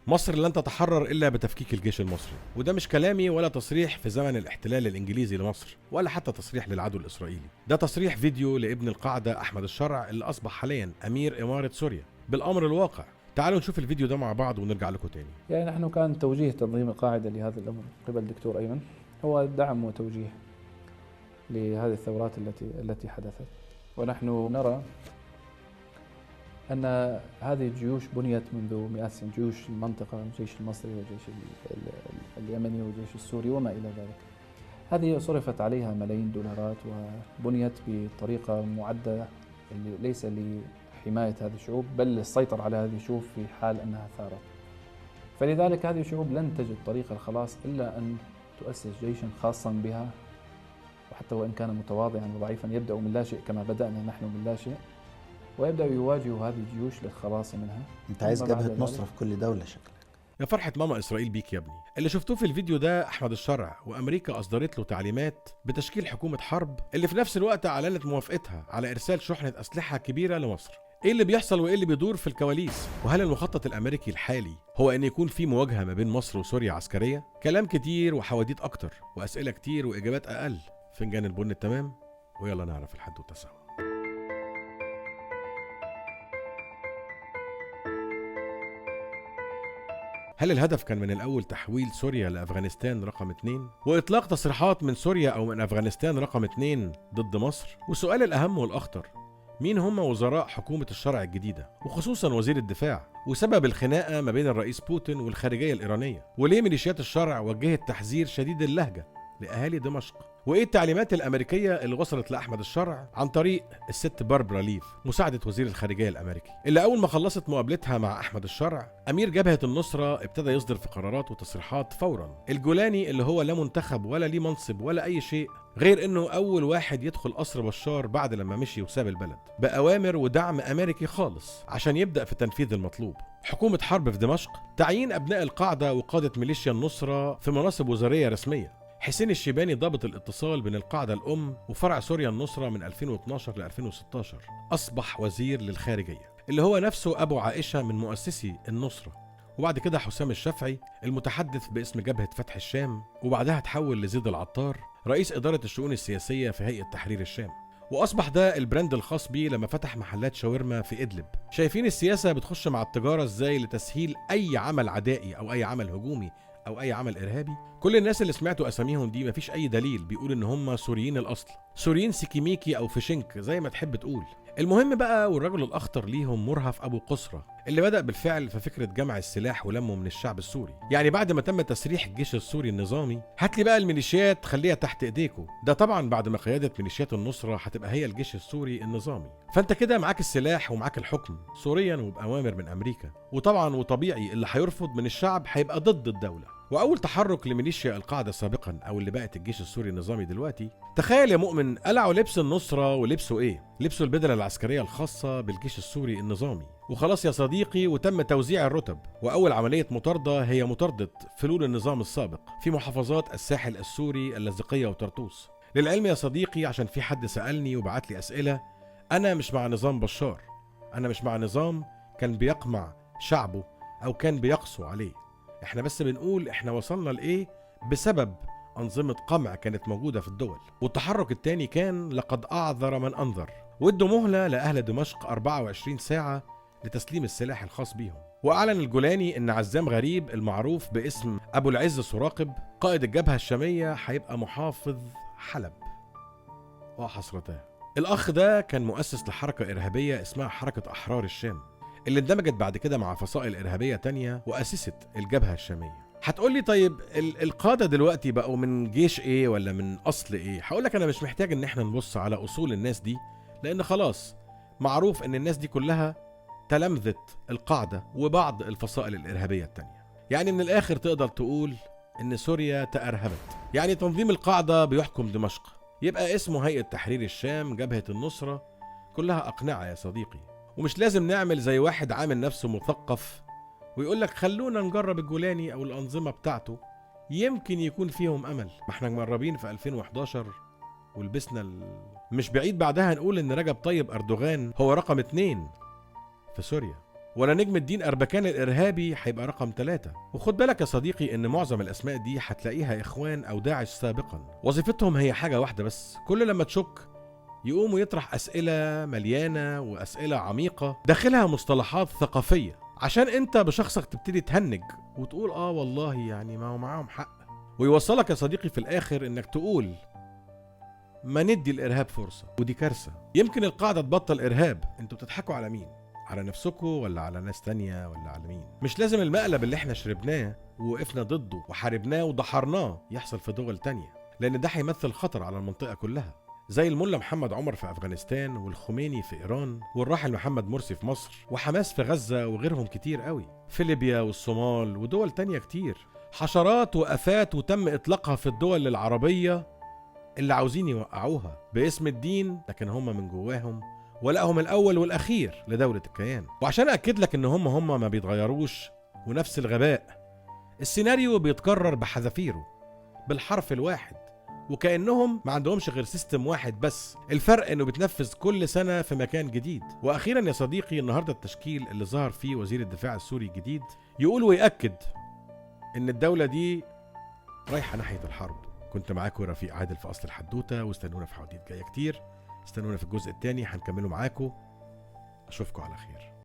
مصر لن تتحرر إلا بتفكيك الجيش المصري، وده مش كلامي ولا تصريح في زمن الاحتلال الإنجليزي لمصر ولا حتى تصريح للعدو الإسرائيلي، ده تصريح فيديو لابن القاعدة أحمد الشرع اللي أصبح حاليا أمير إمارة سوريا بالأمر الواقع. تعالوا نشوف الفيديو ده مع بعض ونرجع لكم تاني. يعني نحن كان توجيه تنظيم القاعدة لهذا الأمر قبل الدكتور أيمن هو دعم وتوجيه لهذه الثورات التي حدثت، ونحن نرى أن هذه الجيوش بنيت منذ مئات السنين، جيوش المنطقة، الجيش المصري والجيش اليمني والجيش السوري وما إلى ذلك. هذه صرفت عليها ملايين دولارات وبنيت بطريقة معدة ليس لحماية هذه الشعوب بل للسيطرة على هذه الشعوب في حال أنها ثارت. فلذلك هذه الشعوب لن تجد طريق الخلاص إلا أن تؤسس جيشا خاصا بها، وحتى وإن كان متواضعا وضعيفا يبدأ من لا شيء كما بدأنا نحن من لا شيء، ويبدأ يواجه هذه الجيوش للخلاص منها. انت عايز جبهة نصرة في كل دولة شكلك. يا فرحة ماما إسرائيل بيك يا ابني. اللي شفتوه في الفيديو ده أحمد الشرع، وأمريكا أصدرت له تعليمات بتشكيل حكومة حرب اللي في نفس الوقت أعلنت موافقتها على إرسال شحنة أسلحة كبيرة لمصر. إيه اللي بيحصل وإيه اللي بيدور في الكواليس؟ وهل المخطط الأمريكي الحالي هو أن يكون في مواجهة ما بين مصر وسوريا عسكرية؟ كلام كتير وحواديت أكتر وأسئلة كتير وإجابات أقل. فنجان البن التمام، ويلا نعرف الحدوتة سوا. هل الهدف كان من الأول تحويل سوريا لأفغانستان رقم 2؟ وإطلاق تصريحات من سوريا أو من أفغانستان رقم 2 ضد مصر؟ والسؤال الأهم والأخطر، مين هم وزراء حكومة الشرع الجديدة؟ وخصوصا وزير الدفاع؟ وسبب الخناقة ما بين الرئيس بوتين والخارجية الإيرانية؟ وليه ميليشيات الشرع وجهت تحذير شديد اللهجة لأهالي دمشق؟ وإيه التعليمات الأمريكية اللي وصلت لأحمد الشرع عن طريق الست باربرا ليف مساعدة وزير الخارجية الأمريكي، اللي أول ما خلصت مقابلتها مع أحمد الشرع أمير جبهة النصرة ابتدى يصدر في قرارات وتصريحات فورا. الجولاني اللي هو لا منتخب ولا ليه منصب ولا أي شيء غير إنه أول واحد يدخل قصر بشار بعد لما مشي وساب البلد بأوامر ودعم أمريكي خالص عشان يبدأ في تنفيذ المطلوب. حكومة حرب في دمشق، تعيين أبناء القاعدة وقادة ميليشيا النصرة في مناصب وزارية رسمية. حسين الشيباني ضابط الاتصال بين القاعدة الأم وفرع سوريا النصرة من 2012 ل 2016 أصبح وزير للخارجية، اللي هو نفسه أبو عائشة من مؤسسي النصرة. وبعد كده حسام الشافعي المتحدث باسم جبهة فتح الشام، وبعدها تحول لزيد العطار رئيس إدارة الشؤون السياسية في هيئة تحرير الشام، وأصبح ده البراند الخاص بيه لما فتح محلات شاورما في إدلب. شايفين السياسة بتخش مع التجارة إزاي لتسهيل أي عمل عدائي أو أي عمل هجومي أو أي عمل إرهابي؟ كل الناس اللي سمعتوا أساميهم دي مفيش أي دليل بيقول إن هم سوريين الأصل، سوريين سيكيميكي أو فشنك زي ما تحب تقول. المهم بقى، والرجل الأخطر ليهم مرهف أبو قصرة اللي بدأ بالفعل في فكرة جمع السلاح ولمه من الشعب السوري. يعني بعد ما تم تسريح الجيش السوري النظامي، هات لي بقى الميليشيات خليها تحت ايديكوا. ده طبعا بعد ما قيادة ميليشيات النصرة هتبقى هي الجيش السوري النظامي. فانت كده معاك السلاح ومعاك الحكم سوريا وبأوامر من أمريكا، وطبعا وطبيعي اللي هيرفض من الشعب هيبقى ضد الدولة. وأول تحرك لميليشيا القاعدة سابقا أو اللي بقت الجيش السوري النظامي دلوقتي، تخيل يا مؤمن، قلعوا لبس النصرة ولبسوا إيه؟ لبسوا البدلة العسكرية الخاصة بالجيش السوري النظامي. وخلاص يا صديقي، وتم توزيع الرتب، وأول عملية مطاردة هي مطاردة فلول النظام السابق في محافظات الساحل السوري اللاذقية وطرطوس. للعلم يا صديقي، عشان في حد سألني وبعت لي أسئلة، أنا مش مع نظام بشار، أنا مش مع نظام كان بيقمع شعبه أو كان بيقسو عليه. احنا بس بنقول احنا وصلنا لإيه بسبب أنظمة قمع كانت موجودة في الدول. والتحرك التاني كان لقد أعذر من أنذر، وادوا مهلة لأهل دمشق 24 ساعة لتسليم السلاح الخاص بيهم. وأعلن الجولاني إن عزام غريب المعروف باسم أبو العز سراقب قائد الجبهة الشامية هيبقى محافظ حلب. وحسرتاه، الأخ ده كان مؤسس لحركة إرهابية اسمها حركة أحرار الشام، اللي اندمجت بعد كده مع فصائل إرهابية تانية وأسست الجبهة الشامية. هتقولي طيب القادة دلوقتي بقوا من جيش ايه ولا من أصل ايه؟ هقولك أنا مش محتاج إن احنا نبص على أصول الناس دي، لأن خلاص معروف إن الناس دي كلها تلمذت القاعدة وبعض الفصائل الإرهابية التانية. يعني من الآخر تقدر تقول إن سوريا تأرهبت. يعني تنظيم القاعدة بيحكم دمشق، يبقى اسمه هيئة تحرير الشام، جبهة النصرة، كلها أقنعة يا صديقي. ومش لازم نعمل زي واحد عامل نفسه مثقف ويقولك خلونا نجرب الجولاني أو الأنظمة بتاعته يمكن يكون فيهم أمل. ما احنا مقربين في 2011 ولبسنا مش بعيد بعدها نقول إن رجب طيب أردوغان هو رقم 2 في سوريا. ولا نجم الدين أربكان الإرهابي هيبقى رقم 3. وخد بالك يا صديقي إن معظم الأسماء دي هتلاقيها إخوان أو داعش سابقا، وظيفتهم هي حاجة واحدة بس، كل لما تشك يقوموا يطرح أسئلة مليانة وأسئلة عميقة داخلها مصطلحات ثقافية، عشان أنت بشخصك تبتدي تهنج وتقول والله يعني ما هو معاهم حق، ويوصلك يا صديقي في الآخر إنك تقول ما ندي الإرهاب فرصة، ودي كارثة. يمكن القاعدة تبطل إرهاب، انتوا بتضحكوا على مين؟ على نفسكم ولا على ناس تانية ولا على مين؟ مش لازم المقلب اللي احنا شربناه ووقفنا ضده وحاربناه ودحرناه يحصل في دول تانية، لأن ده هيمثل خطر على المنطقة كلها، زي الملا محمد عمر في أفغانستان والخميني في إيران والراحل محمد مرسي في مصر وحماس في غزة وغيرهم كتير قوي، في ليبيا والصومال ودول تانية كتير. حشرات وآفات وتم إطلاقها في الدول العربية اللي عاوزين يوقعوها باسم الدين، لكن هم من جواهم ولقهم الأول والأخير لدولة الكيان. وعشان أكد لك إن هم ما بيتغيروش ونفس الغباء، السيناريو بيتكرر بحذافيره بالحرف الواحد، وكأنهم ما عندهمش غير سيستم واحد بس، الفرق إنه بيتنفذ كل سنة في مكان جديد. وأخيرا يا صديقي، النهاردة التشكيل اللي ظهر فيه وزير الدفاع السوري الجديد يقول ويأكد إن الدولة دي رايحة ناحية الحرب. كنت معاكم رفيق عادل في أصل الحدوتة، واستنونا في حواديت جاية كتير، استنونا في الجزء الثاني هنكمله معاكم. أشوفكم على خير.